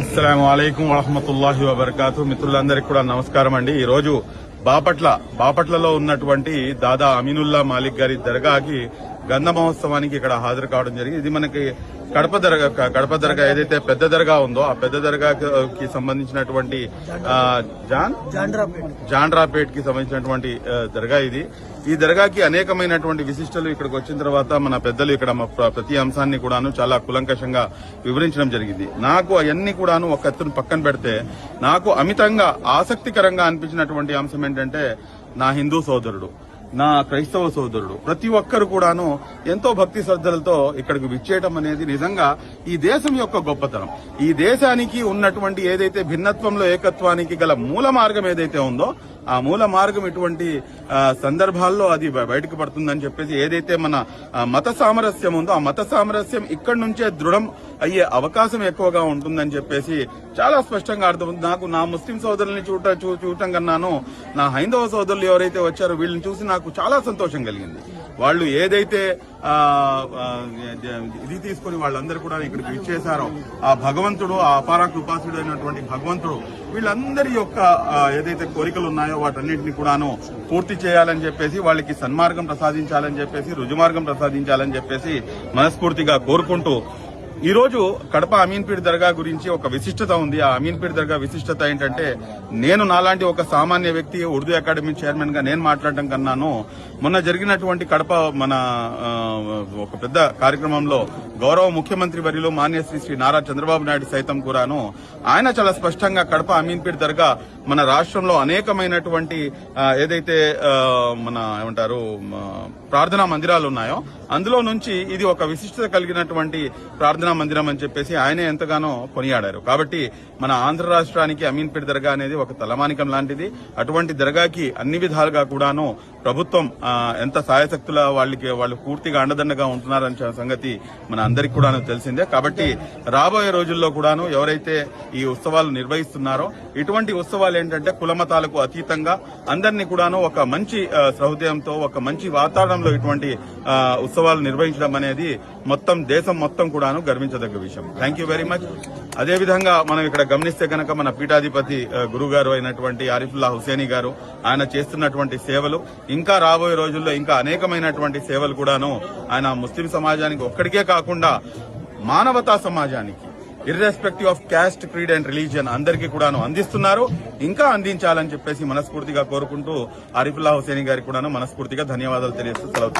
అస్సలాము అలైకుం వరహ్మతుల్లాహి వబర్కాతు. మిత్రులందరికీ కూడా నమస్కారం అండి. ఈ రోజు బాపట్లలో ఉన్నటువంటి దాదా అమీనుల్లా మాలిక్ గారి దర్గాకి గంధ మహోత్సవానికి ఇక్కడ హాజరు కావడం జరిగింది. ఇది మనకి కడప దర్గా ఏదైతే పెద్ద దర్గా ఉందో ఆ పెద్ద దర్గాకి సంబంధించినటువంటి జాండ్రాపేట్ కి సంబంధించినటువంటి దర్గా ఇది. ఈ దర్గాకి అనేకమైనటువంటి విశిష్టలు ఇక్కడికి వచ్చిన తర్వాత మన పెద్దలు ఇక్కడ ప్రతి అంశాన్ని కూడాను చాలా కులంకషంగా వివరించడం జరిగింది. నాకు అవన్నీ కూడాను ఒక ఎత్తును పక్కన పెడితే నాకు అమితంగా ఆసక్తికరంగా అనిపించినటువంటి అంశం ఏంటంటే నా హిందూ సోదరుడు, నా క్రైస్తవ సోదరుడు ప్రతి ఒక్కరు కూడాను ఎంతో భక్తి శ్రద్ధలతో ఇక్కడికి విచ్చేయటం అనేది నిజంగా ఈ దేశం యొక్క గొప్పతనం. ఈ దేశానికి ఉన్నటువంటి ఏదైతే భిన్నత్వంలో ఏకత్వానికి గల మూల మార్గం ఏదైతే ఉందో ఆ మూల మార్గం ఇటువంటి సందర్భాల్లో అది బయటకు పడుతుందని చెప్పేసి ఏదైతే మన మత సామరస్యం ఉందో ఆ మత సామరస్యం ఇక్కడి నుంచే దృఢం అయ్యే అవకాశం ఎక్కువగా ఉంటుందని చెప్పేసి చాలా స్పష్టంగా అర్థమవుతుంది. నాకు నా ముస్లిం సోదరుల్ని చూడటం కన్నాను నా హైందవ సోదరులు ఎవరైతే వచ్చారో వీళ్ళని చూసి నాకు చాలా సంతోషం కలిగింది. వాళ్ళు ఏదైతే ఇది తీసుకుని వాళ్ళందరూ కూడా ఇక్కడికి విచ్చేశారో ఆ భగవంతుడు, ఆ అపార కృపాసుడు అయినటువంటి భగవంతుడు వీళ్ళందరి యొక్క ఏదైతే కోరికలు ఉన్నాయో వాటన్నింటినీ కూడాను పూర్తి చేయాలని చెప్పేసి, వాళ్ళకి సన్మార్గం ప్రసాదించాలని చెప్పేసి, రుజుమార్గం ప్రసాదించాలని చెప్పేసి మనస్ఫూర్తిగా కోరుకుంటూ ఈ రోజు కడప అమీన్పీర్ దర్గా గురించి ఒక విశిష్టత ఉంది. ఆ అమీన్పీర్ దర్గా విశిష్టత ఏంటంటే నేను నాలాంటి ఒక సామాన్య వ్యక్తి ఉర్దూ అకాడమీ చైర్మన్ గా నేను మాట్లాడటం కన్నాను మొన్న జరిగినటువంటి కడప మన ఒక పెద్ద కార్యక్రమంలో గౌరవ ముఖ్యమంత్రి వర్యులు మాన్యశ్రీ శ్రీ నారా చంద్రబాబు నాయుడు సైతం కూడాను ఆయన చాలా స్పష్టంగా కడప అమీన్పీర్ దర్గా మన రాష్ట్రంలో అనేకమైనటువంటి ఏదైతే మన ఏమంటారు ప్రార్థనా మందిరాలు ఉన్నాయో అందులో నుంచి ఇది ఒక విశిష్టత కలిగినటువంటి ప్రార్థనా మందిరం అని చెప్పేసి ఆయనే ఎంతగానో కొనియాడారు. కాబట్టి మన ఆంధ్ర రాష్ట్రానికి అమీన్పేట్ దర్గా అనేది ఒక తలమానికం లాంటిది. అటువంటి దర్గాకి అన్ని విధాలుగా కూడాను ప్రభుత్వం ఎంత సాయశక్తుల వాళ్ళు పూర్తిగా అండదండగా ఉంటున్నారనే సంగతి మన అందరికీ కూడాను తెలిసిందే. కాబట్టి రాబోయే రోజుల్లో కూడాను ఎవరైతే ఈ ఉత్సవాలు నిర్వహిస్తున్నారో ఇటువంటి ఉత్సవాలు ఏంటంటే కులమతాలకు అతీతంగా అందరినీ కూడాను ఒక మంచి సహృదయంతో ఒక మంచి వాతావరణంలో ఇటువంటి ఉత్సవాలు నిర్వహించడం అనేది మొత్తం దేశం మొత్తం కూడాను గర్వించదగ్గ విషయం. Thank you very much. అదేవిధంగా మనం ఇక్కడ గమనిస్తే కనుక మన పీఠాధిపతి గురుగారు అయినటువంటి ఆరిఫుల్లా హుసేనీ గారు ఆయన చేస్తున్నటువంటి సేవలు ఇంకా రాబోయే రోజుల్లో ఇంకా అనేకమైనటువంటి సేవలు కూడాను ఆయన ముస్లిం సమాజానికి ఒక్కడికే కాకుండా మానవతా సమాజానికి irrespective of caste, creed and religion అందరికీ కూడాను అందిస్తున్నారు. ఇంకా అందించాలని చెప్పేసి మనస్ఫూర్తిగా కోరుకుంటూ ఆరిఫుల్లా హుసేనీ గారికి కూడాను మనస్ఫూర్తిగా ధన్యవాదాలు తెలియజేస్తూ సెలవు.